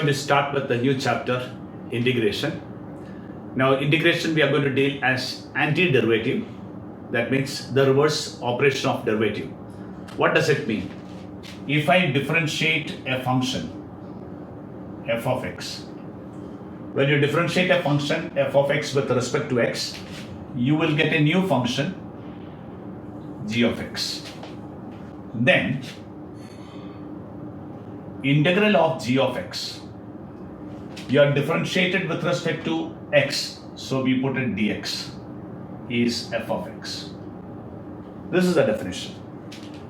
going to start with the new chapter, integration. Now, integration we are going to deal as antiderivative. That means the reverse operation of derivative. What does it mean? If I differentiate a function, f of x, when you differentiate a function f of x with respect to x, you will get a new function g of x. Then, integral of g of x, you are differentiated with respect to x, so we put it dx, is f of x. This is the definition.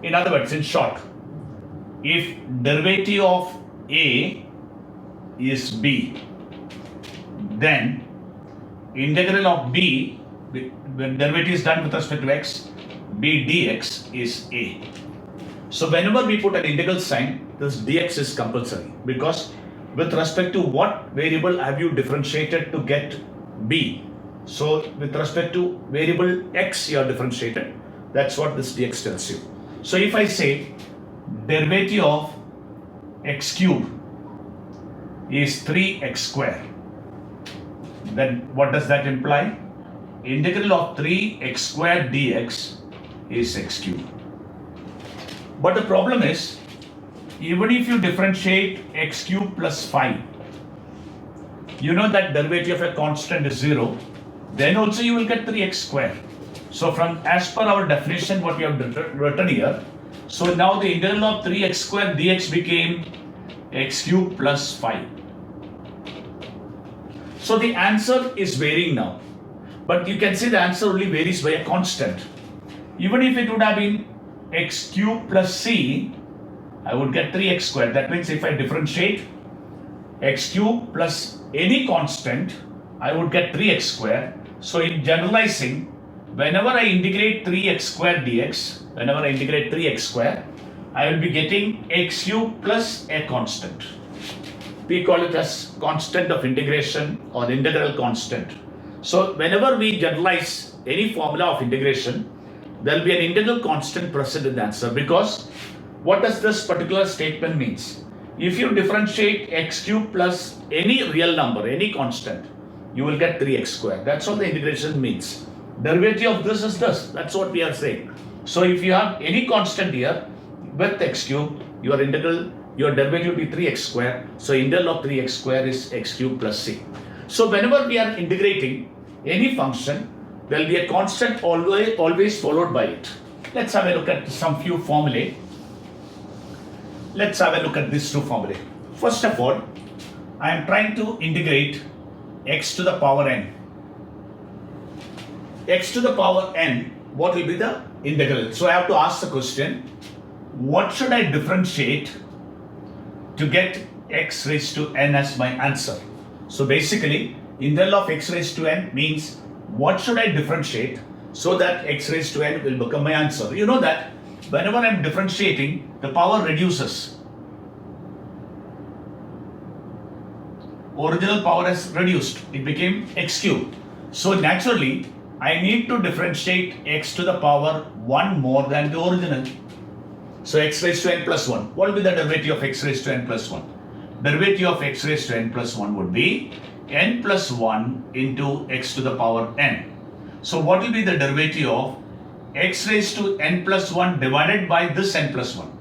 In other words, in short, if derivative of a is b, then integral of b, when derivative is done with respect to x, b dx is a. So whenever we put an integral sign, this dx is compulsory, because with respect to what variable have you differentiated to get b? So with respect to variable x you are differentiated. That's what this dx tells you. So if I say derivative of x cube is 3x square, then what does that imply? Integral of 3x square dx is x cube. But the problem is, even if you differentiate x cube plus 5, you know that derivative of a constant is 0, then also you will get 3x square. So from as per our definition what we have written here, so now the integral of 3x square dx became x cube plus 5. So the answer is varying now, but you can see the answer only varies by a constant. Even if it would have been x cube plus c, I would get 3x square. That means if I differentiate x cube plus any constant, I would get 3x square. So in generalizing, whenever I integrate 3x square dx, whenever I integrate 3x square, I will be getting x cube plus a constant. We call it as constant of integration or integral constant. So whenever we generalize any formula of integration, there will be an integral constant present in the answer, because what does this particular statement means? If you differentiate x cube plus any real number, any constant, you will get 3x square. That's what the integration means. Derivative of this is this. That's what we are saying. So if you have any constant here with x cube, your derivative will be 3x square. So integral of 3x square is x cube plus c. So whenever we are integrating any function, there will be a constant always followed by it. Let's have a look at some few formulae. Let's have a look at these two formulae. First of all, I am trying to integrate x to the power n. X to the power n, what will be the integral? So I have to ask the question, what should I differentiate to get x raised to n as my answer? So basically, integral of x raised to n means what should I differentiate so that x raised to n will become my answer? You know that whenever I am differentiating, the power reduces. Original power has reduced. It became x cubed. So naturally, I need to differentiate x to the power 1 more than the original. So x raised to n plus 1. What will be the derivative of x raised to n plus 1? Derivative of x raised to n plus 1 would be n plus 1 into x to the power n. So what will be the derivative of x raised to n plus 1 divided by this n plus 1?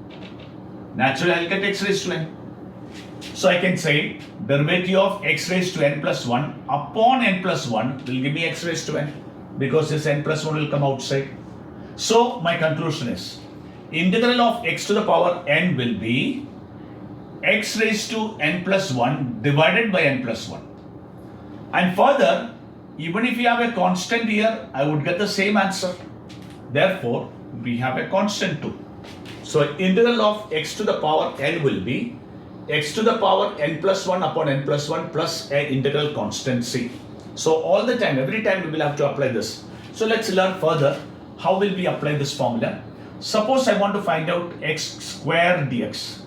Naturally, I will get x raised to n. So I can say derivative of x raised to n plus 1 upon n plus 1 will give me x raised to n, because this n plus 1 will come outside. So my conclusion is integral of x to the power n will be x raised to n plus 1 divided by n plus 1. And further, even if you have a constant here, I would get the same answer. Therefore, we have a constant too. So integral of x to the power n will be x to the power n plus 1 upon n plus 1 plus an integral constant c. So all the time, every time we will have to apply this. So let's learn further how will we apply this formula. Suppose I want to find out x square dx.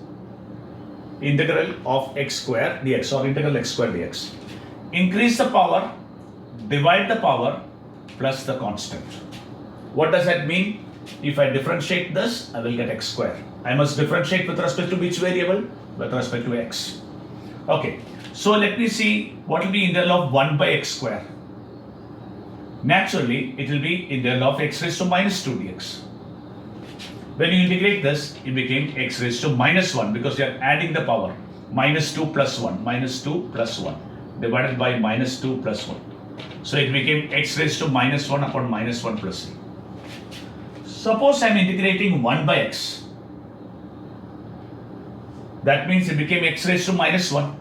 Integral of x square dx or integral x square dx. Increase the power, divide the power plus the constant. What does that mean? If I differentiate this, I will get x square. I must differentiate with respect to which variable? With respect to x. Okay, so let me see what will be integral of 1 by x square. Naturally, it will be integral of x raised to minus 2 dx. When you integrate this, it became x raised to minus 1 because you are adding the power. Minus 2 plus 1, minus 2 plus 1 divided by minus 2 plus 1. So it became x raised to minus 1 upon minus 1 plus c. Suppose I am integrating 1 by x. That means it became x raised to minus 1.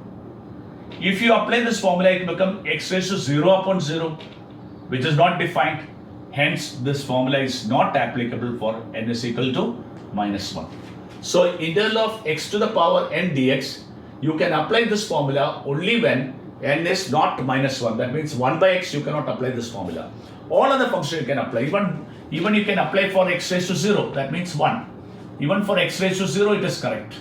If you apply this formula, it will become x raised to 0 upon 0, which is not defined. Hence, this formula is not applicable for n is equal to minus 1. So, integral of x to the power n dx, you can apply this formula only when n is not minus 1. That means 1 by x, you cannot apply this formula. All other functions you can apply. Even you can apply for x raised to 0. That means 1. Even for x raised to 0, it is correct.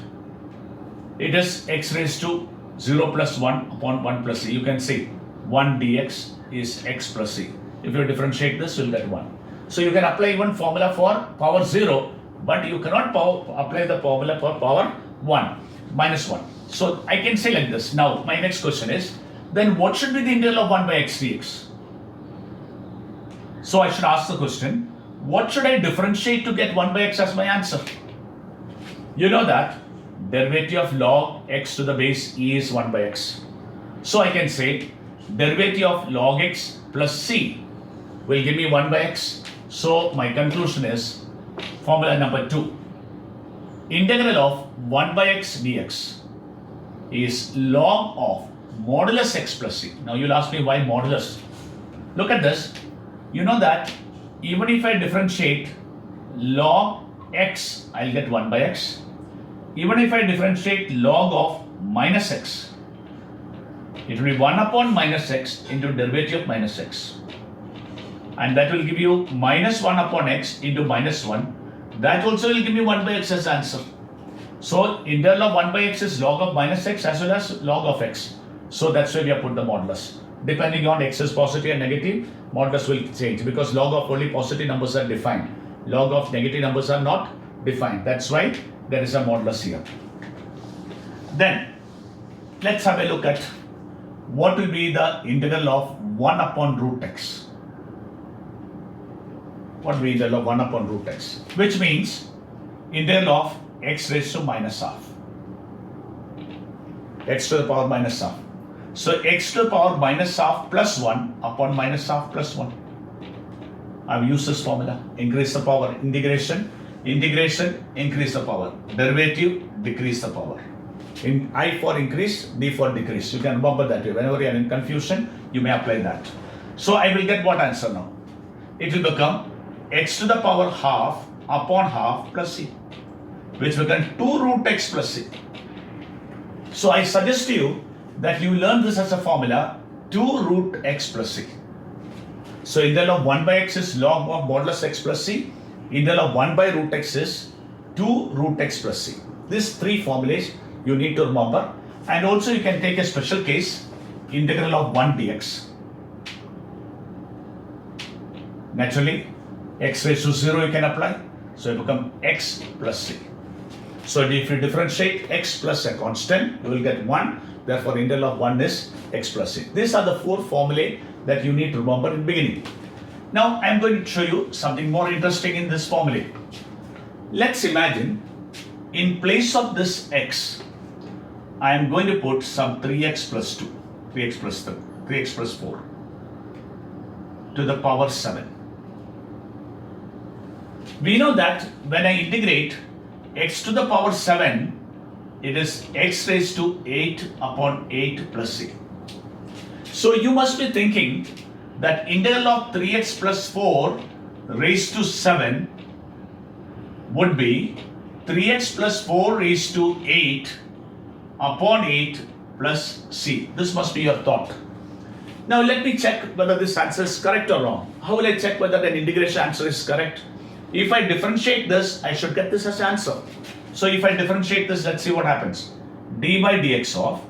It is x raised to 0 plus 1 upon 1 plus c. You can see 1 dx is x plus c. If you differentiate this, you will get 1. So you can apply even formula for power 0, but you cannot apply the formula for power 1, minus 1. So I can say like this. Now my next question is, then what should be the integral of 1 by x dx? So I should ask the question, what should I differentiate to get 1 by x as my answer? You know that derivative of log x to the base e is 1 by x. So I can say derivative of log x plus c will give me 1 by x. So my conclusion is formula number 2. Integral of 1 by x dx is log of modulus x plus c. Now you'll ask me why modulus. Look at this. You know that even if I differentiate log x, I'll get 1 by x. Even if I differentiate log of minus x, it will be 1 upon minus x into derivative of minus x. And that will give you minus 1 upon x into minus 1. That also will give me 1 by x as answer. So integral of 1 by x is log of minus x as well as log of x. So that's why we have put the modulus. Depending on x is positive and negative, modulus will change because log of only positive numbers are defined. Log of negative numbers are not defined. That's why there is a modulus here. Then let's have a look at what will be the integral of 1 upon root x. What will be the integral of 1 upon root x? Which means integral of x raised to minus half. X to the power minus half. So x to the power minus half plus 1 upon minus half plus 1. I've used this formula. Increase the power. Integration, increase the power. Derivative, decrease the power. In I for increase, D for decrease. You can remember that way. Whenever you are in confusion, you may apply that. So I will get what answer now? It will become x to the power half upon half plus c, which will become 2 root x plus c. So I suggest to you that you learn this as a formula 2 root x plus c. So integral of 1 by x is log of modulus x plus c. Integral of 1 by root x is 2 root x plus c. These 3 formulas you need to remember. And also you can take a special case, integral of 1 dx. Naturally, x raised to 0 you can apply. So it become x plus c. So if you differentiate x plus a constant, you will get 1. Therefore, integral of 1 is x plus c. These are the 4 formulae that you need to remember in the beginning. Now, I am going to show you something more interesting in this formula. Let's imagine in place of this x, I am going to put some 3x plus 2, 3x plus 3, 3x plus 4 to the power 7. We know that when I integrate x to the power 7, it is x raised to 8 upon 8 plus c. So you must be thinking that integral of 3x plus 4 raised to 7 would be 3x plus 4 raised to 8 upon 8 plus c. This must be your thought. Now let me check whether this answer is correct or wrong. How will I check whether an integration answer is correct? If I differentiate this, I should get this as answer. So if I differentiate this, let's see what happens. D by dx of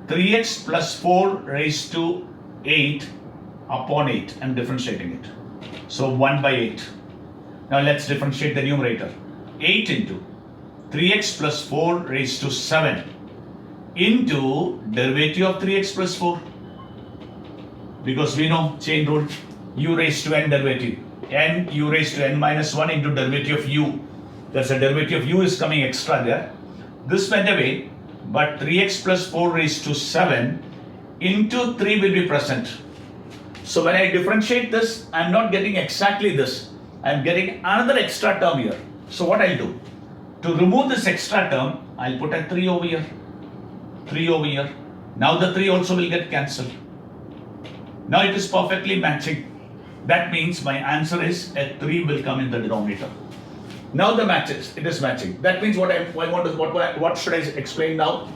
3x plus 4 raised to 8 upon 8. I'm differentiating it. So 1 by 8. Now let's differentiate the numerator. 8 into 3x plus 4 raised to 7 into derivative of 3x plus 4. Because we know chain rule, u raised to n derivative. N u raised to n minus 1 into derivative of u. There's a derivative of u is coming extra there. This went away, but 3x plus 4 raised to 7 into 3 will be present. So when I differentiate this, I'm not getting exactly this. I'm getting another extra term here. So what I'll do? To remove this extra term, I'll put a 3 over here. 3 over here. Now the 3 also will get cancelled. Now it is perfectly matching. That means my answer is a 3 will come in the denominator. Now the matches, it is matching. That means what should I explain now?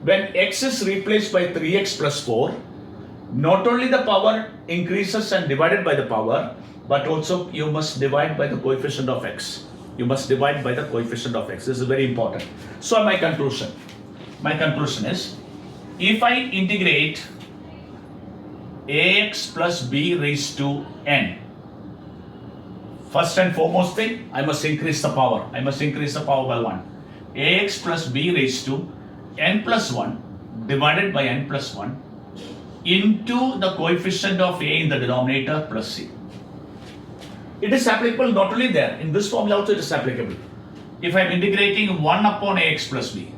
When x is replaced by 3x plus 4, not only the power increases and divided by the power, but also you must divide by the coefficient of x. You must divide by the coefficient of x. This is very important. So my conclusion is, if I integrate ax plus b raised to n, first and foremost thing, I must increase the power. I must increase the power by 1. Ax plus b raised to n plus 1 divided by n plus 1 into the coefficient of a in the denominator plus c. It is applicable not only there, in this formula also it is applicable. If I am integrating 1 upon ax plus b,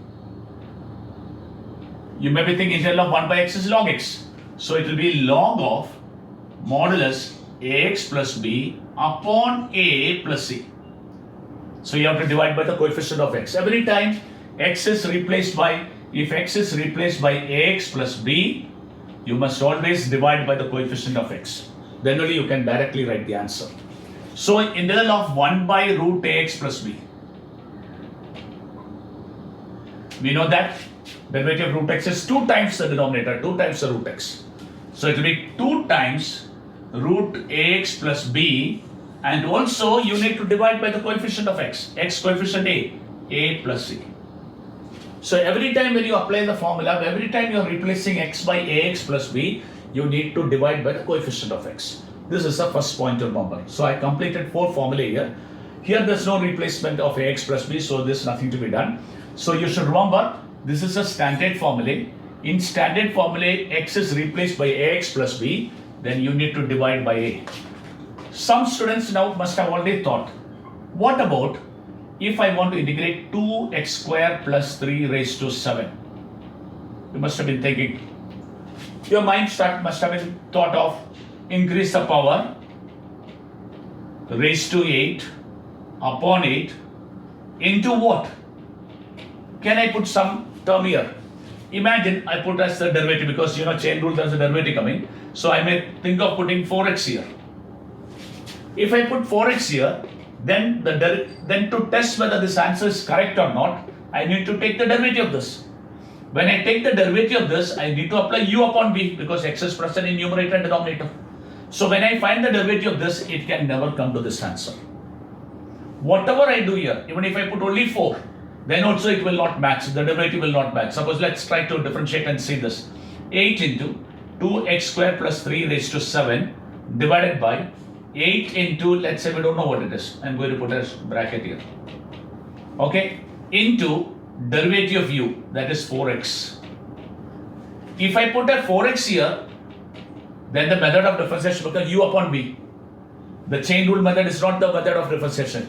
you may be thinking integral of 1 by x is log x. So it will be log of modulus ax plus b upon a plus c. So you have to divide by the coefficient of x. Every time x is replaced by, if x is replaced by ax plus b, you must always divide by the coefficient of x. Then only you can directly write the answer. So integral of 1 by root ax plus b. We know that derivative of root x is 2 times the denominator, 2 times the root x. So it will be 2 times root ax plus b, and also you need to divide by the coefficient of x coefficient a plus c. So every time when you apply the formula, every time you are replacing x by ax plus b, you need to divide by the coefficient of x. This is the first point to remember. So I completed 4 formulae here. Here there's no replacement of ax plus b, so there's nothing to be done. So you should remember, this is a standard formula. In standard formula, x is replaced by ax plus b, then you need to divide by a. Some students now must have already thought, what about if I want to integrate 2x square plus 3 raised to 7? You must have been thinking. Your mind must have been thought of, increase the power raised to 8 upon 8 into what? Can I put some term here? Imagine I put as the derivative, because you know chain rule there's a derivative coming. So I may think of putting 4x here. If I put 4x here, then to test whether this answer is correct or not, I need to take the derivative of this. When I take the derivative of this, I need to apply u upon b, because x is present in numerator and denominator. So when I find the derivative of this, it can never come to this answer. Whatever I do here, even if I put only 4, then also it will not match, the derivative will not match. Suppose let's try to differentiate and see this. 8 into 2x square plus 3 raised to 7 divided by 8 into, let's say we don't know what it is. I'm going to put a bracket here. Okay, into derivative of u, that is 4x. If I put a 4x here, then the method of differentiation becomes u upon b. The chain rule method is not the method of differentiation.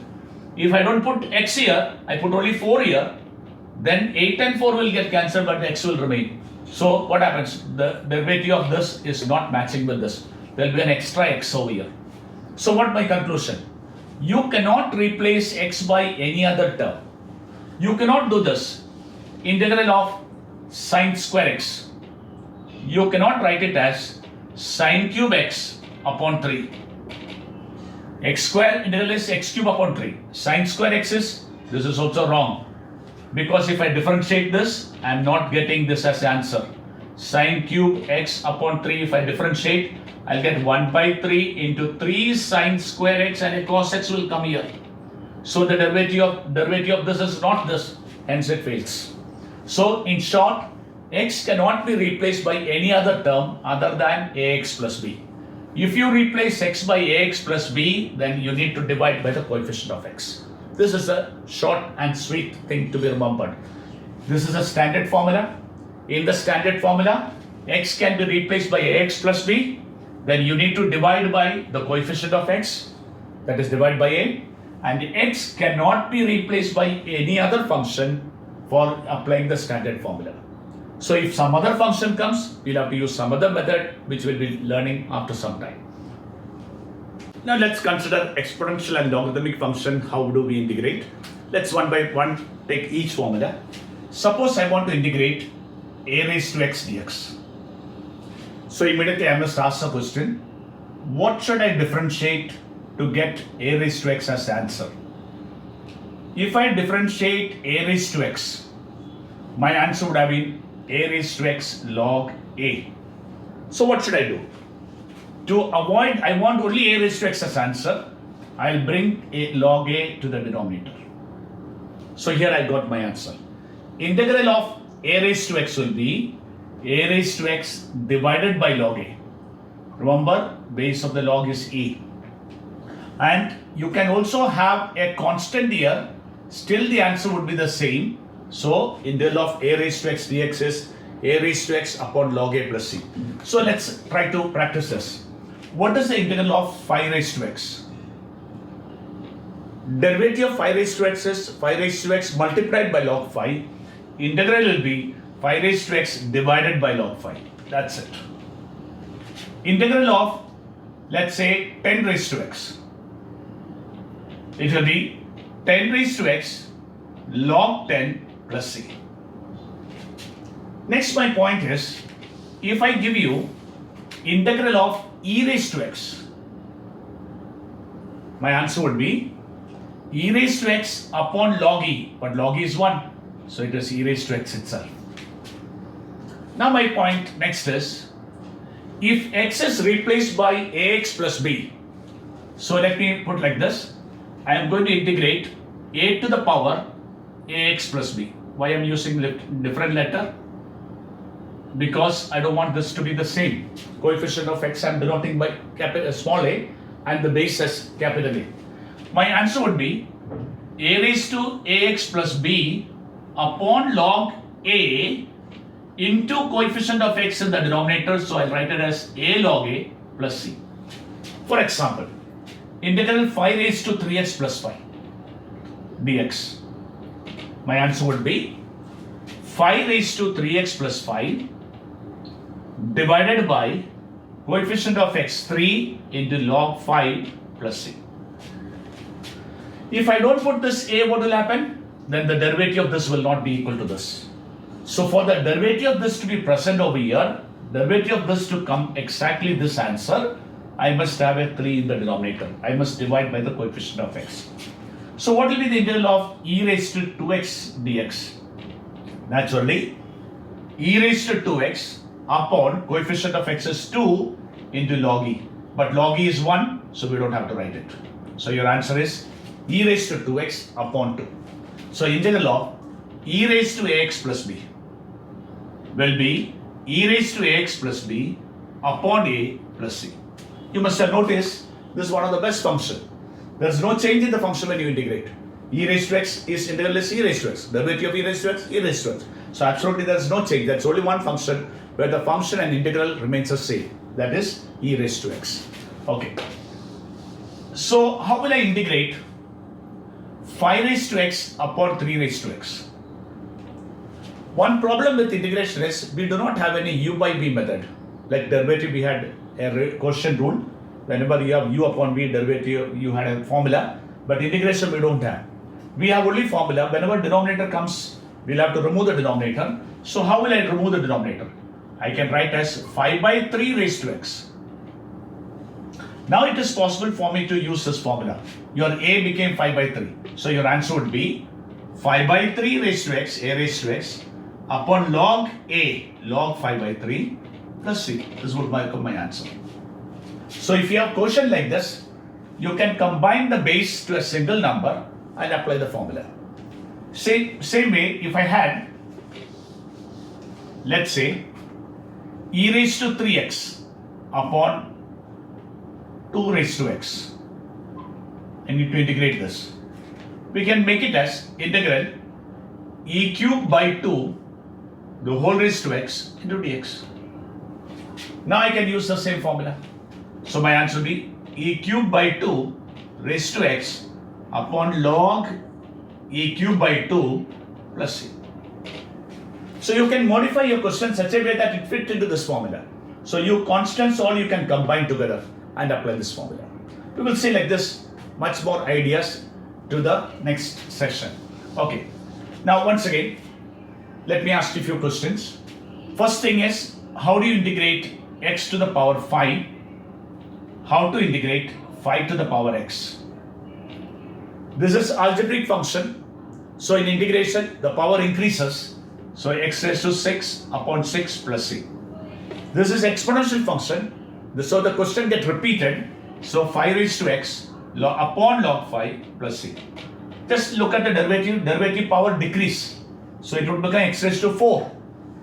If I don't put x here, I put only 4 here, then 8 and 4 will get cancelled, but x will remain. So what happens? The derivative of this is not matching with this. There will be an extra x over here. So what my conclusion? You cannot replace x by any other term. You cannot do this. Integral of sine square x. You cannot write it as sine cube x upon 3. X square integral is x cube upon 3. Sine square x is, this is also wrong. Because if I differentiate this, I am not getting this as answer. Sine cube x upon 3, if I differentiate, I'll get 1 by 3 into 3 sine square x, and a cos x will come here. So the derivative of this is not this, hence it fails. So in short, x cannot be replaced by any other term other than ax plus b. If you replace x by ax plus b, then you need to divide by the coefficient of x. This is a short and sweet thing to be remembered. This is a standard formula. In the standard formula, x can be replaced by ax plus b. Then you need to divide by the coefficient of x, that is divide by a. And x cannot be replaced by any other function for applying the standard formula. So if some other function comes, we'll have to use some other method which we'll be learning after some time. Now let's consider exponential and logarithmic function. How do we integrate? Let's one by one take each formula. Suppose I want to integrate a raised to x dx. So immediately I must ask the question, what should I differentiate to get a raised to x as the answer? If I differentiate a raised to x, my answer would have been a raised to x log a. So what should I do? To avoid, I want only a raised to x as answer, I'll bring a log a to the denominator. So here I got my answer. Integral of a raised to x will be a raised to x divided by log a. Remember, base of the log is e. And you can also have a constant here, still the answer would be the same. So integral of a raised to x dx is a raised to x upon log a plus c. So let's try to practice this. What is the integral of phi raised to x? Derivative of phi raised to x is phi raised to x multiplied by log phi. Integral will be phi raised to x divided by log phi. That's it. Integral of, let's say, 10 raised to x. It will be 10 raised to x log 10 plus c. Next, my point is, if I give you integral of e raised to x, my answer would be e raised to x upon log e, but log e is 1, so it is e raised to x itself. Now my point next is, if x is replaced by ax plus b, so let me put like this, I am going to integrate a to the power ax plus b. Why I am using different letter? Because I don't want this to be the same. Coefficient of x I am denoting by small a and the base as capital A. My answer would be a raised to ax plus b upon log a into coefficient of x in the denominator, so I'll write it as a log a plus c. For example, integral phi raised to 3x plus phi dx. My answer would be phi raised to 3x plus phi divided by coefficient of x 3 into log phi plus c. If I don't put this a, what will happen? Then the derivative of this will not be equal to this. So for the derivative of this to be present over here, derivative of this to come exactly this answer, I must have a 3 in the denominator. I must divide by the coefficient of x. So what will be the integral of e raised to 2x dx? Naturally, e raised to 2x upon coefficient of x is 2 into log e. But log e is 1, so we don't have to write it. So your answer is e raised to 2x upon 2. So integral of e raised to ax plus b will be e raised to ax plus b upon a plus c. You must have noticed this is one of the best functions. There is no change in the function when you integrate. E raised to x is integral is e raised to x. Derivative of e raised to x, e raised to x. So absolutely there is no change. That's only one function where the function and integral remains the same. That is e raised to x. Okay. So how will I integrate phi raised to x upon 3 raised to x? One problem with integration is we do not have any u by v method. Like derivative, we had a quotient rule. Whenever you have u upon v derivative, you had a formula. But integration we don't have. We have only formula. Whenever denominator comes, we'll have to remove the denominator. So how will I remove the denominator? I can write as phi by 3 raised to x. Now it is possible for me to use this formula. Your a became phi by 3. So your answer would be phi by 3 raised to x, a raised to x, upon log a, log phi by 3 plus c. This would become my answer. So if you have quotient like this, you can combine the base to a single number and apply the formula. Same way, if I had, let's say, e raised to 3x upon 2 raised to x. I need to integrate this. We can make it as integral e cube by 2 the whole raised to x into dx. Now I can use the same formula. So my answer will be e cube by 2 raised to x upon log e cube by 2 plus c. So you can modify your question such a way that it fits into this formula. So you constants all you can combine together and apply this formula. We will see like this much more ideas to the next session. Okay. Now once again, let me ask you a few questions. First thing is, how do you integrate x to the power 5? How to integrate 5 to the power x? This is algebraic function. So in integration, the power increases. So x raised to 6 upon 6 plus c. This is exponential function. So the question gets repeated. So 5 raised to x upon log 5 plus c. Just look at the derivative. Derivative power decrease. So it would become x raised to 4.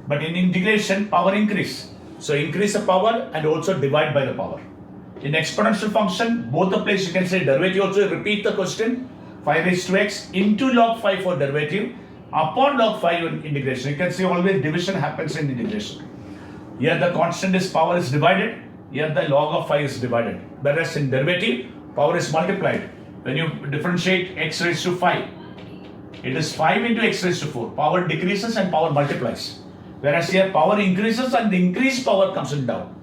But in integration, power increase. So increase the power and also divide by the power. In exponential function, both the place you can say derivative also repeat the question. 5 raised to x into log 5 for derivative upon log 5 in integration. You can see always division happens in integration. Here the constant is power is divided. Here the log of 5 is divided. Whereas in derivative, power is multiplied. When you differentiate x raised to 5, it is 5 into x raised to 4. Power decreases and power multiplies. Whereas here power increases and the increased power comes in down.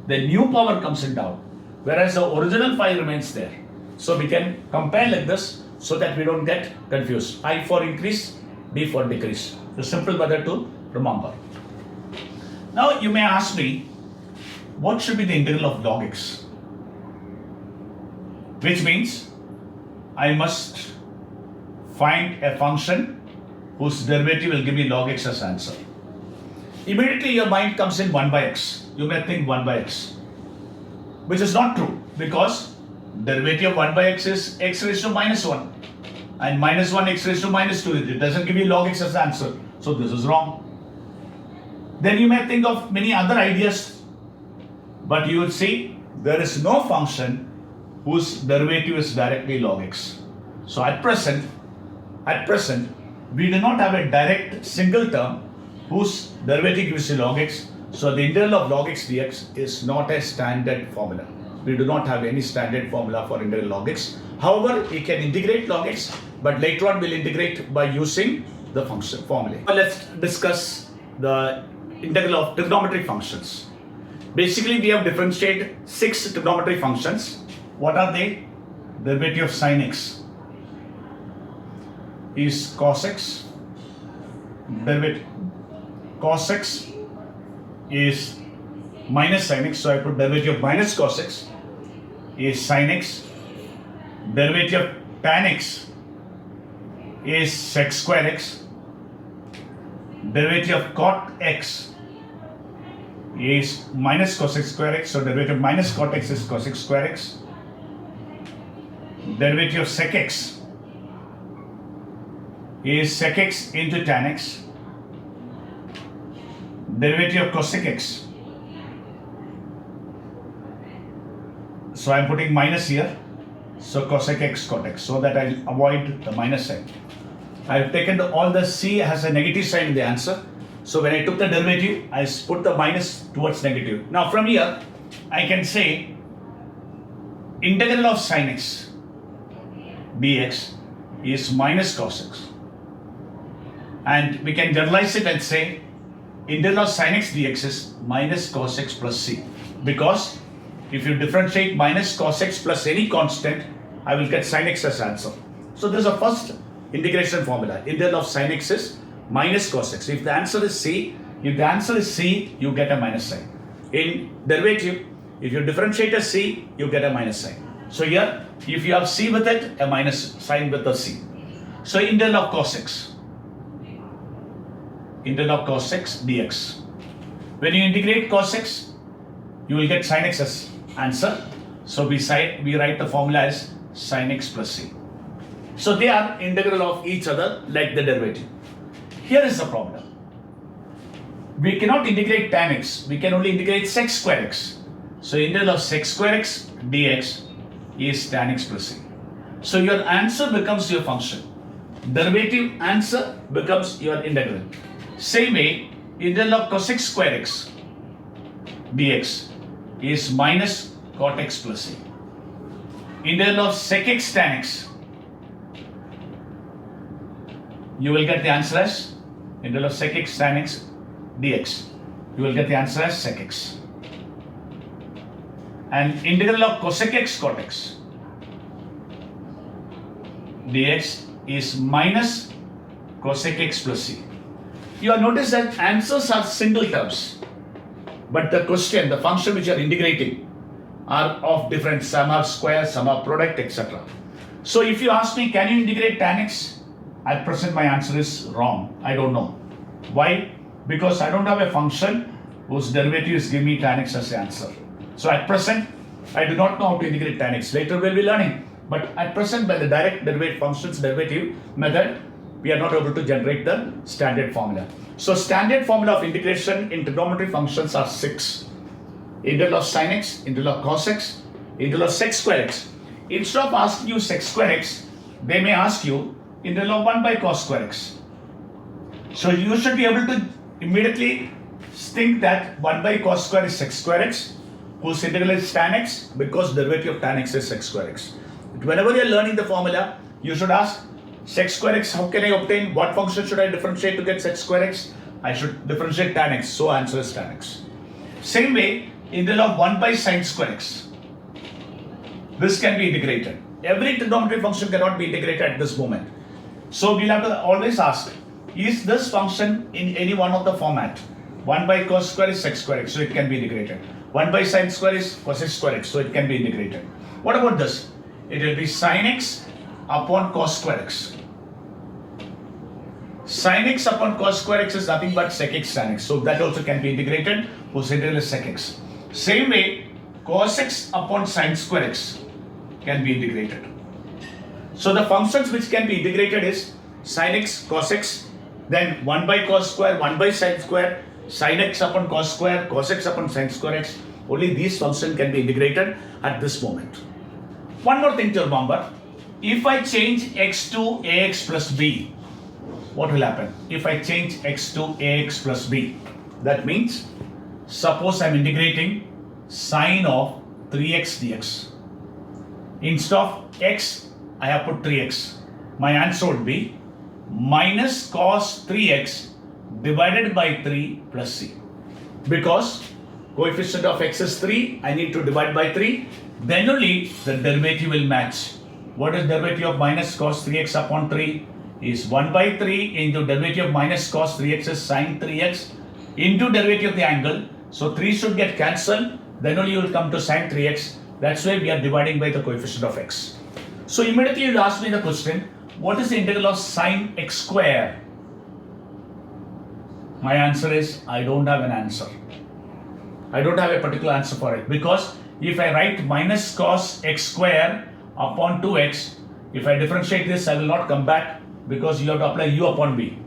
The new power comes in down. Whereas the original 5 remains there. So we can compare like this so that we don't get confused. I for increase, D for decrease. The simple method to remember. Now you may ask me, what should be the integral of log x? Which means I must find a function whose derivative will give me log x as answer. Immediately your mind comes in 1 by x. You may think 1 by x, which is not true because derivative of 1 by x is x raised to minus 1 and minus 1 x raised to minus 2. It doesn't give you log x as answer. So this is wrong. Then you may think of many other ideas, but you would see there is no function whose derivative is directly log x. So at present, we do not have a direct single term whose derivative gives you log x. So the integral of log x dx is not a standard formula. We do not have any standard formula for integral log x. However, we can integrate log x, but later on we'll integrate by using the function formula. Let's discuss the integral of trigonometric functions. Basically, we have differentiated 6 trigonometric functions. What are they? Derivative of sin x is cos x. Derivative cos x is minus sin x. So I put derivative of minus cos x is sin x. Derivative of tan x is sec square x. Derivative of cot x is minus cos x square x. So derivative of minus cot x is cos x square x. Derivative of sec x is sec x into tan x. Derivative of cosec x. So I am putting minus here. So cosec x cot x, so that I avoid the minus sign. I have taken all the c has a negative sign in the answer. So when I took the derivative, I put the minus towards negative. Now from here, I can say integral of sin x dx is minus cos x. And we can generalize it and say integral of sin x dx is minus cos x plus c. Because if you differentiate minus cos x plus any constant, I will get sin x as answer. So this is the first integration formula. Integral of sin x is minus cos x. If the answer is c, you get a minus sign. In derivative, if you differentiate a c, you get a minus sign. So here, if you have c with it, a minus sign with the c. So integral of cos x. Integral of cos x dx. When you integrate cos x, you will get sin x as answer. So we write the formula as sin x plus c. So they are integral of each other like the derivative. Here is the problem. We cannot integrate tan x. We can only integrate sec square x. So integral of sec square x dx is tan x plus c. So your answer becomes your function. Derivative answer becomes your integral. Same way, integral of cosec square x dx is minus cot x plus c. Integral of sec x tan x, you will get the answer as integral of sec x tan x dx. You will get the answer as sec x. And integral of cosec x cot x dx is minus cosec x plus c. You have noticed that answers are single terms, but the question, the function which you are integrating are of different, some are square, some are product, etc. So if you ask me, can you integrate tan x? At present my answer is wrong. I don't know. Why? Because I don't have a function whose derivatives give me tan x as the answer. So at present, I do not know how to integrate tan x. Later we'll be learning. But at present, by the direct derivative functions derivative method, we are not able to generate the standard formula. So standard formula of integration in trigonometry functions are 6. Integral of sin x, integral of cos x, integral of sec square x. Instead of asking you sec square x, they may ask you integral of 1 by cos square x. So you should be able to immediately think that 1 by cos square is sec square x, whose integral is tan x, because derivative of tan x is sec square x. Whenever you are learning the formula, you should ask sec square x, how can I obtain? What function should I differentiate to get sec square x? I should differentiate tan x, so answer is tan x. Same way, integral of 1 by sin square x. This can be integrated. Every trigonometry function cannot be integrated at this moment. So we'll have to always ask, is this function in any one of the format? 1 by cos square is sec square x, so it can be integrated. 1 by sin square is cosec square x, so it can be integrated. What about this? It will be sin x upon cos square x. Sin x upon cos square x is nothing but sec x tan x, so that also can be integrated, whose integral is sec x. Same way, cos x upon sin square x can be integrated. So the functions which can be integrated is sin x, cos x, then 1 by cos square, 1 by sin square, sin x upon cos square, cos x upon sin square x. Only these functions can be integrated at this moment. One more thing to remember, if I change x to ax plus b, what will happen? If I change x to ax plus b, that means, suppose I am integrating sine of 3x dx. Instead of x, I have put 3x. My answer would be minus cos 3x divided by 3 plus c. Because coefficient of x is 3, I need to divide by 3, then only the derivative will match. What is derivative of minus cos 3x upon 3? Is 1 by 3 into derivative of minus cos 3x is sin 3x into derivative of the angle. So 3 should get cancelled, then only you will come to sin 3x. That's why we are dividing by the coefficient of x. So immediately you ask me the question, what is the integral of sin x square? My answer is, I don't have an answer. I don't have a particular answer for it, because if I write minus cos x square upon 2x, if I differentiate this, I will not come back, because you have to apply u upon v.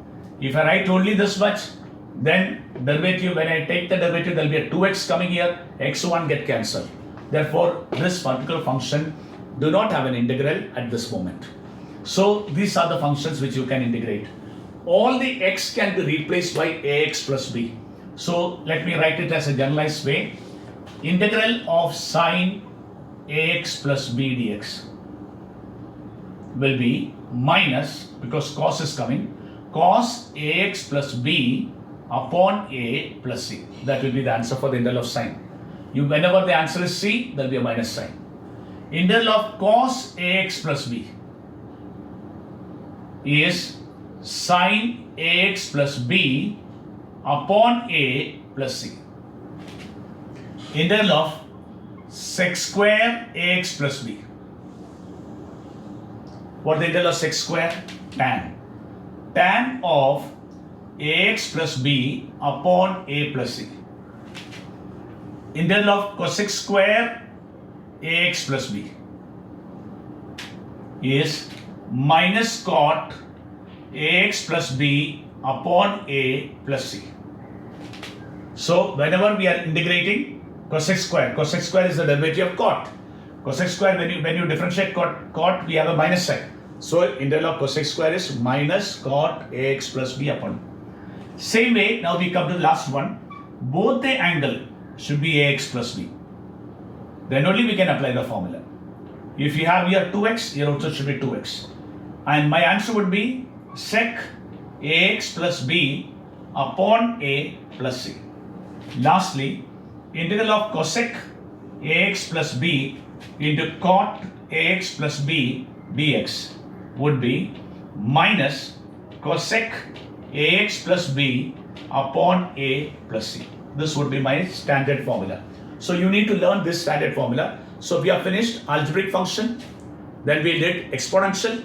If I write only this much, then derivative, when I take the derivative, there will be a 2x coming here, x1 get cancelled. Therefore, this particular function do not have an integral at this moment. So these are the functions which you can integrate. All the x can be replaced by ax plus b. So let me write it as a generalized way. Integral of sine ax plus b dx will be minus, because cos is coming, cos ax plus b upon a plus c. That will be the answer for the integral of sine. Whenever the answer is c, there will be a minus sign. Integral of cos ax plus b is sine ax plus b upon a plus c. Integral of sec square ax plus b. What is the integral of sec square? Tan. Tan of ax plus b upon a plus c. Integral of cosec square ax plus b is minus cot ax plus b upon a plus c. So whenever we are integrating cosec square is the derivative of cot. Cosec square, when you differentiate cot, we have a minus sign. So integral of cosec square is minus cot ax plus b upon. Same way, now we come to the last one. Both the angle should be ax plus b. Then only we can apply the formula. If you have here 2x, here also should be 2x. And my answer would be sec ax plus b upon a plus c. Lastly, integral of cosec ax plus b into cot ax plus b dx would be minus cosec ax plus b upon a plus c. This would be my standard formula. So you need to learn this standard formula. So we have finished algebraic function. Then we did exponential.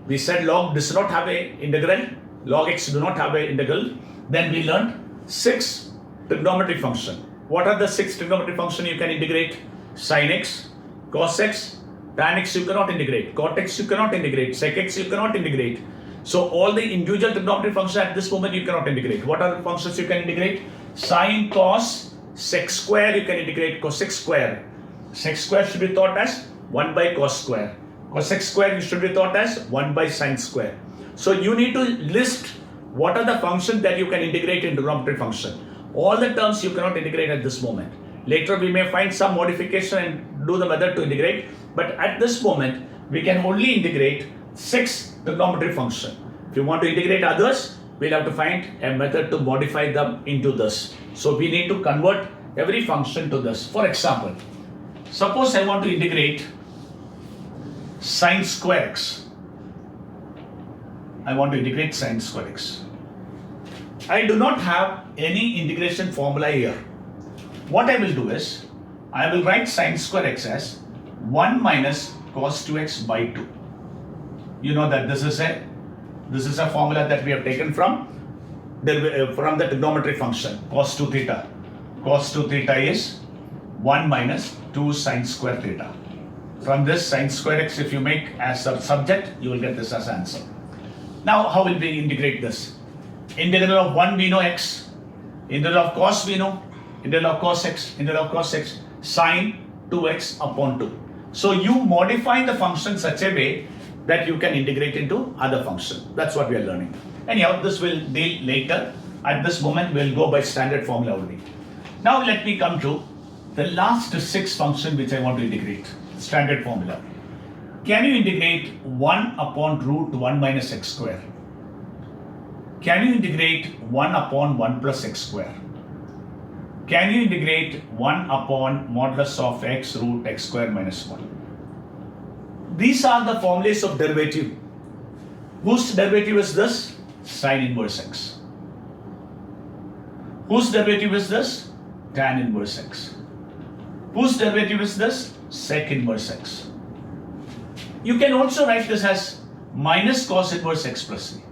We said log does not have a integral. Log x do not have a integral. Then we learned 6 trigonometric function. What are the 6 trigonometric function you can integrate? Sin x, cos x, tan x you cannot integrate, cot x you cannot integrate, sec x you cannot integrate. So all the individual trigonometric functions at this moment you cannot integrate. What are the functions you can integrate? Sin, cos, sec square you can integrate, cosec square. Sec square should be thought as 1 by cos square. Cosec square you should be thought as 1 by sin square. So you need to list what are the functions that you can integrate in trigonometric function. All the terms you cannot integrate at this moment. Later we may find some modification and do the method to integrate. But at this moment we can only integrate 6 trigonometric function. If you want to integrate others, we'll have to find a method to modify them into this. So we need to convert every function to this. For example, suppose I want to integrate sin square x. I want to integrate sin square x. I do not have any integration formula here. What I will do is, I will write sin square x as 1 minus cos 2x by 2. You know that this is a formula that we have taken from the trigonometric function cos 2 theta. Cos 2 theta is 1 minus 2 sin square theta. From this sin square x, if you make as a subject, you will get this as answer. Now how will we integrate this? Integral of 1 we know x, integral of cos we know, integral of cos x, integral of cos x, sin 2x upon 2. So you modify the function such a way that you can integrate into other function. That's what we are learning. Anyhow, this will deal later. At this moment, we'll go by standard formula only. Now let me come to the last 6 function which I want to integrate. Standard formula. Can you integrate 1 upon root 1 minus x square? Can you integrate 1 upon 1 plus x square? Can you integrate 1 upon modulus of x root x square minus 1? These are the formulas of derivative. Whose derivative is this? Sin inverse x. Whose derivative is this? Tan inverse x. Whose derivative is this? Sec inverse x. You can also write this as minus cos inverse x plus c.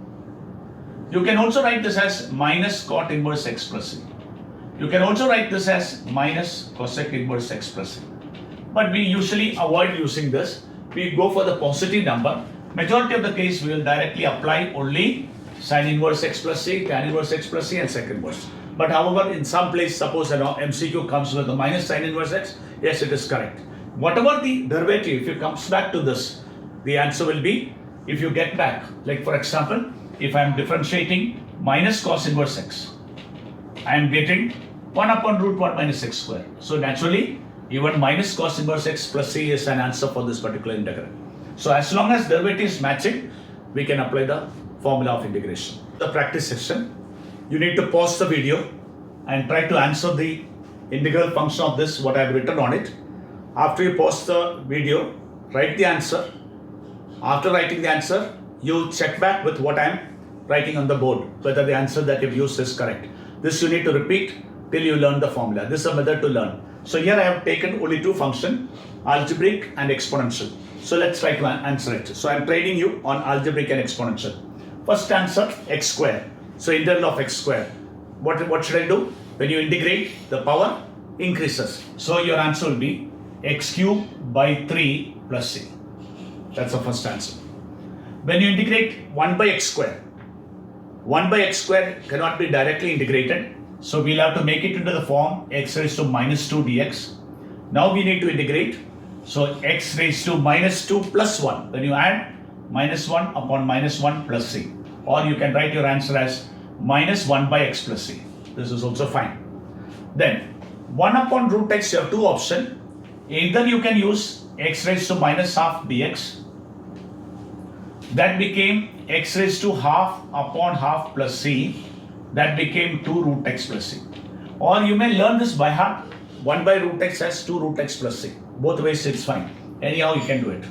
You can also write this as minus cot inverse x plus c. You can also write this as minus cosec inverse x plus c. But we usually avoid using this. We go for the positive number. Majority of the case we will directly apply only sin inverse x plus c, tan inverse x plus c and sec inverse. But however, in some place, suppose an MCQ comes with a minus sin inverse x, yes, it is correct. Whatever the derivative, if it comes back to this, the answer will be, if you get back, like for example, if I am differentiating minus cos inverse x, I am getting 1 upon root 1 minus x square. So naturally, even minus cos inverse x plus c is an answer for this particular integral. So as long as derivative is matching, we can apply the formula of integration. The practice section, you need to pause the video and try to answer the integral function of this, what I have written on it. After you pause the video, write the answer. After writing the answer, you check back with what I am writing on the board, whether the answer that you've used is correct. This you need to repeat till you learn the formula. This is a method to learn. So here I have taken only 2 functions, algebraic and exponential. So let's try to answer it. So I am training you on algebraic and exponential. First answer, x square. So integral of x square. What should I do? When you integrate, the power increases. So your answer will be x cube by 3 plus c. That's the first answer. When you integrate 1 by x square, 1 by x square cannot be directly integrated. So we'll have to make it into the form x raised to minus 2 dx. Now we need to integrate. So x raised to minus 2 plus 1. When you add minus 1 upon minus 1 plus c. Or you can write your answer as minus 1 by x plus c. This is also fine. Then 1 upon root x, you have two options. Either you can use x raised to minus half dx. That became x raised to half upon half plus c. That became 2 root x plus c. Or you may learn this by heart. 1 by root x has 2 root x plus c. Both ways it's fine. Anyhow you can do it.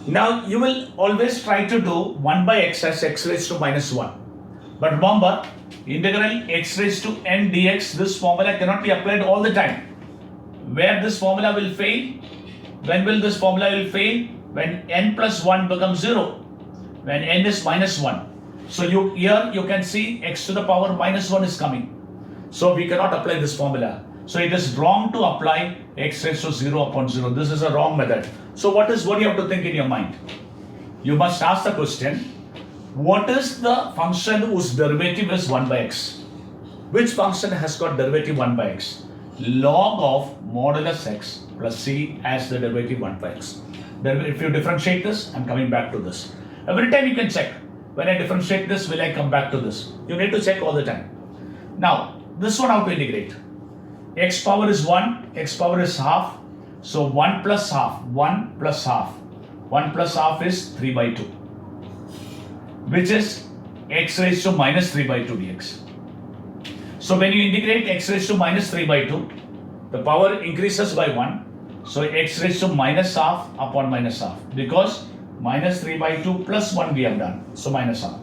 Now you will always try to do 1 by x as x raised to minus 1. But remember, integral x raised to n dx, this formula cannot be applied all the time. Where this formula will fail? When will this formula will fail? When n plus 1 becomes 0. When n is minus 1. So here you can see x to the power minus 1 is coming. So we cannot apply this formula. So it is wrong to apply x raised to 0 upon 0. This is a wrong method. So what you have to think in your mind? You must ask the question, what is the function whose derivative is 1 by x? Which function has got derivative 1 by x? Log of modulus x plus c as the derivative 1 by x. Then if you differentiate this, I'm coming back to this. Every time you can check. When I differentiate this, will I come back to this? You need to check all the time. Now, this one how to integrate? X power is 1, x power is half. So 1 plus half, 1 plus half. 1 plus half is 3 by 2. Which is x raised to minus 3 by 2 dx. So when you integrate x raised to minus 3 by 2, the power increases by 1. So x raised to minus half upon minus half. Because minus 3 by 2 plus 1 we have done. So minus half.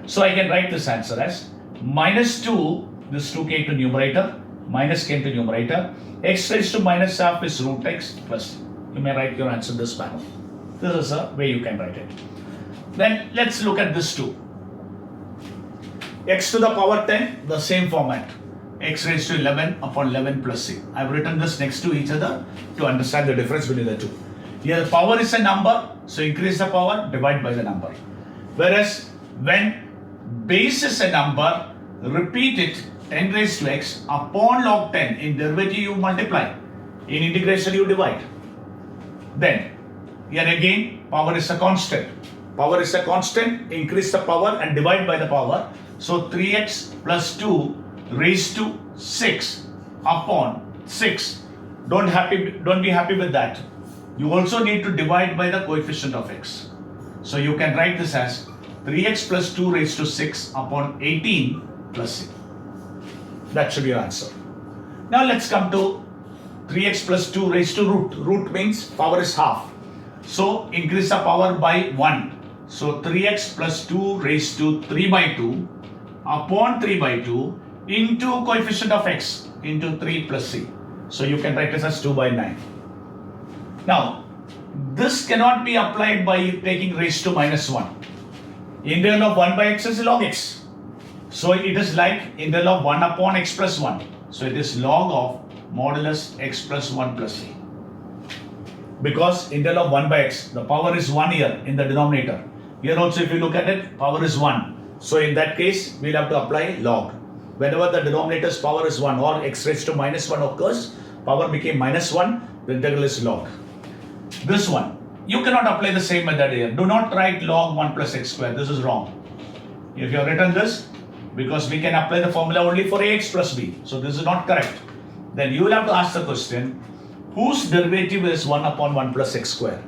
So I can write this answer as minus 2, this 2 came to numerator, minus came to numerator. X raised to minus half is root x plus. You may write your answer this manner. This is a way you can write it. Then let's look at this too. X to the power 10, the same format. X raised to 11 upon 11 plus c. I've written this next to each other to understand the difference between the two. Here the power is a number, so increase the power, divide by the number. Whereas when base is a number, repeat it 10 raised to x upon log 10. In derivative you multiply, in integration you divide. Then here again power is a constant. Power is a constant, increase the power and divide by the power. So 3x plus 2 raised to 6 upon 6. Don't be happy with that. You also need to divide by the coefficient of x. So you can write this as 3x plus 2 raised to 6 upon 18 plus c. That should be your answer. Now let's come to 3x plus 2 raised to root. Root means power is half. So increase the power by 1. So 3x plus 2 raised to 3 by 2 upon 3 by 2 into coefficient of x into 3 plus c. So you can write this as 2 by 9. Now, this cannot be applied by taking raised to minus 1. Integral of 1 by x is log x. So it is like integral of 1 upon x plus 1. So it is log of modulus x plus 1 plus c. Because integral of 1 by x, the power is 1 here in the denominator. Here also if you look at it, power is 1. So in that case, we'll have to apply log. Whenever the denominator's power is 1 or x raised to minus 1 occurs, power became minus 1, the integral is log. This one, you cannot apply the same method here. Do not write log 1 plus x square. This is wrong. If you have written this, because we can apply the formula only for ax plus b. So this is not correct. Then you will have to ask the question, whose derivative is 1 upon 1 plus x square?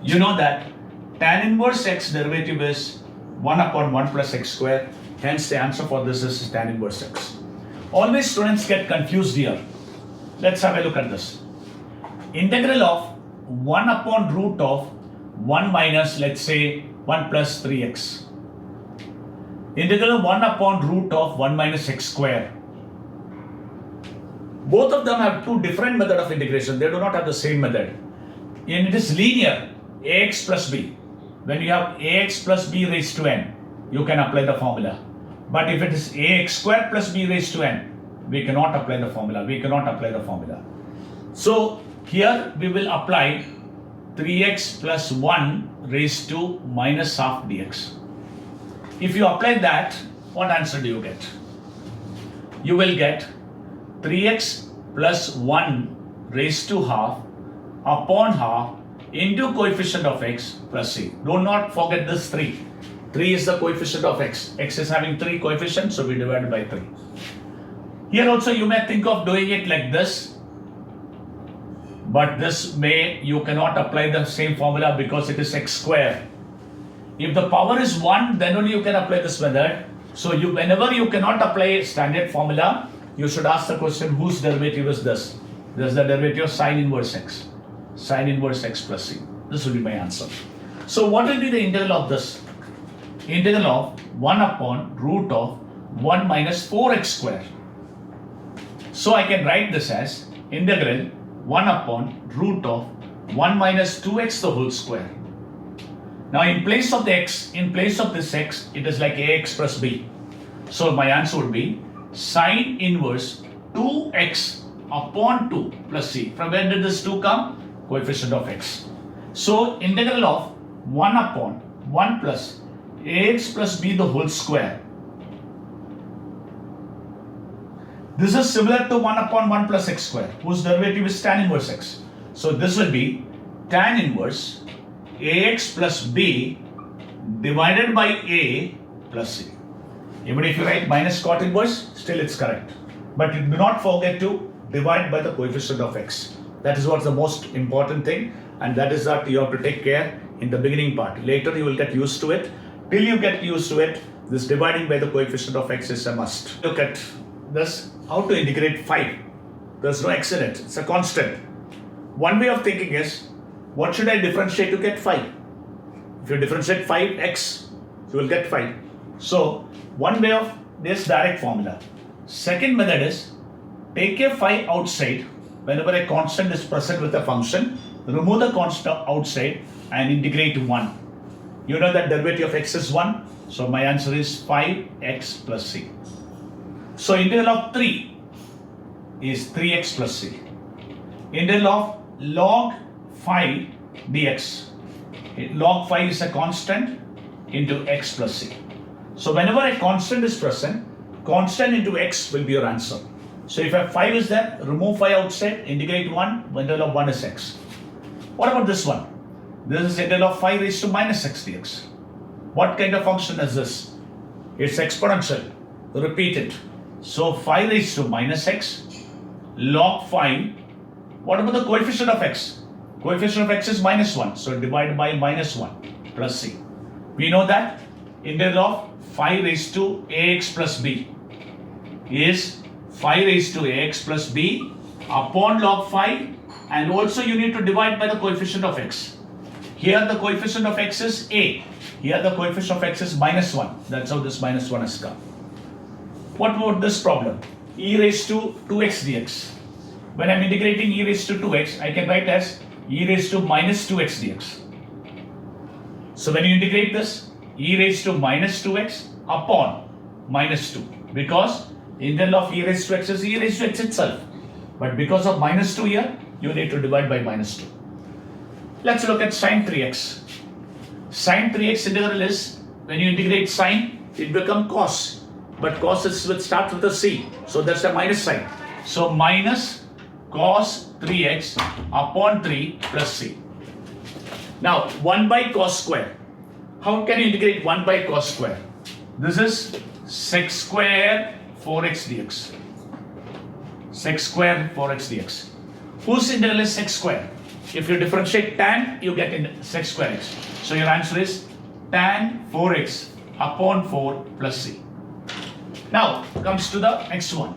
You know that tan inverse x derivative is 1 upon 1 plus x square. Hence the answer for this is tan inverse x. Always students get confused here. Let's have a look at this. Integral of 1 upon root of 1 minus, let's say, 1 plus 3x. Integral of 1 upon root of 1 minus x square. Both of them have two different methods of integration. They do not have the same method. And it is linear, ax plus b. When you have ax plus b raised to n, you can apply the formula. But if it is ax squared plus b raised to n, we cannot apply the formula. So here we will apply 3x plus 1 raised to minus half dx. If you apply that, what answer do you get? You will get 3x plus 1 raised to half upon half into coefficient of x plus c. Do not forget this 3. 3 is the coefficient of x. X is having 3 coefficients, so we divide by 3. Here also you may think of doing it like this, but you cannot apply the same formula because it is x square. If the power is 1, then only you can apply this method. So whenever you cannot apply standard formula, you should ask the question, whose derivative is this? This is the derivative of sine inverse x. Sine inverse x plus c. This will be my answer. So what will be the integral of this? Integral of 1 upon root of 1 minus 4x square. So I can write this as integral 1 upon root of 1 minus 2x the whole square. Now in place of the x, in place of this x, it is like ax plus b. So my answer would be sine inverse 2x upon 2 plus c. From where did this 2 come? Coefficient of x. So integral of 1 upon 1 plus ax plus b the whole square. This is similar to 1 upon 1 plus x square, whose derivative is tan inverse x. So this will be tan inverse ax plus b divided by a plus c. Even if you write minus cot inverse, still it's correct. But do not forget to divide by the coefficient of x. That is what's the most important thing, and that is that you have to take care in the beginning part. Later you will get used to it. Till you get used to it, this dividing by the coefficient of x is a must. Look at this, how to integrate 5. There's no x in it, it's a constant. One way of thinking is, what should I differentiate to get 5? If you differentiate 5x, you will get 5. So, one way of this direct formula. Second method is, take a 5 outside. Whenever a constant is present with a function, remove the constant outside and integrate 1. You know that derivative of x is 1. So, my answer is 5x plus c. So, integral of 3 is 3x plus c. Integral of log 5 dx. Log 5 is a constant into x plus c. So whenever a constant is present, constant into x will be your answer. So if a 5 is there, remove 5 outside, integrate 1, integral of 1 is x. What about this one? This is integral of 5 raised to minus x dx. What kind of function is this? It's exponential. Repeat it. So 5 raised to minus x, log 5. What about the coefficient of x? Coefficient of x is minus 1. So divide by minus 1 plus c. We know that integral of 5 raised to ax plus b is 5 raised to ax plus b upon log 5, and also you need to divide by the coefficient of x. Here the coefficient of x is a. Here the coefficient of x is minus 1. That's how this minus 1 has come. What about this problem? E raised to 2x dx. When I am integrating e raised to 2x, I can write as e raised to minus 2x dx. So when you integrate this, e raised to minus 2x upon minus 2, because integral of e raised to x is e raised to x itself. But because of minus 2 here, you need to divide by minus 2. Let's look at sine 3x. Sine 3x integral is, when you integrate sine, it becomes cos. But cos starts with a c, so that's a minus sign. So minus cos 3x upon 3 plus c. Now 1 by cos square. How can you integrate 1 by cos square? This is sec square 4x dx. Sec square 4x dx. Whose integral is sec square? If you differentiate tan, you get in sec square x. So your answer is tan 4x upon 4 plus c. Now comes to the next one.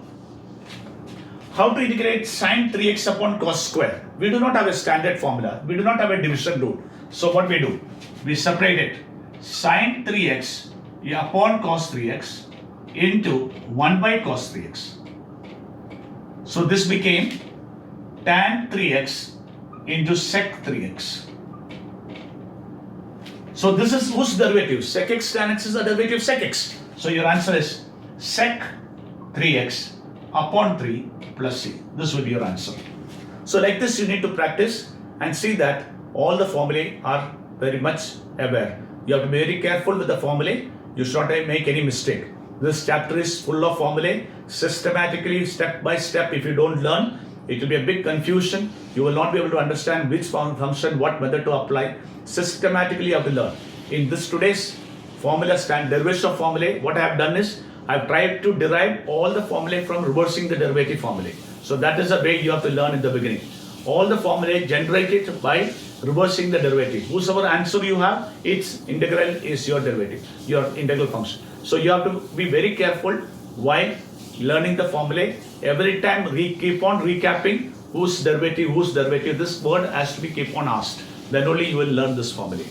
How to integrate sine 3x upon cos square? We do not have a standard formula. We do not have a division rule. So what we do? We separate it. Sine 3x upon cos 3x into 1 by cos 3x. So this became tan 3x into sec 3x. So this is whose derivative? Sec x tan x is the derivative of sec x. So your answer is sec 3x upon 3 plus c. This will be your answer. So like this you need to practice and see that all the formulae are very much aware. You have to be very careful with the formulae. You should not make any mistake. This chapter is full of formulae. Systematically, step by step, if you don't learn, it will be a big confusion. You will not be able to understand which function, what method to apply. Systematically you have to learn. In this today's formula stand derivation of formulae, what I have done is I've tried to derive all the formulae from reversing the derivative formulae. So that is the way you have to learn in the beginning. All the formulae generated by reversing the derivative. Whosoever answer you have, its integral is your derivative, your integral function. So you have to be very careful while learning the formulae. Every time keep on recapping whose derivative, this word has to be keep on asked. Then only you will learn this formulae.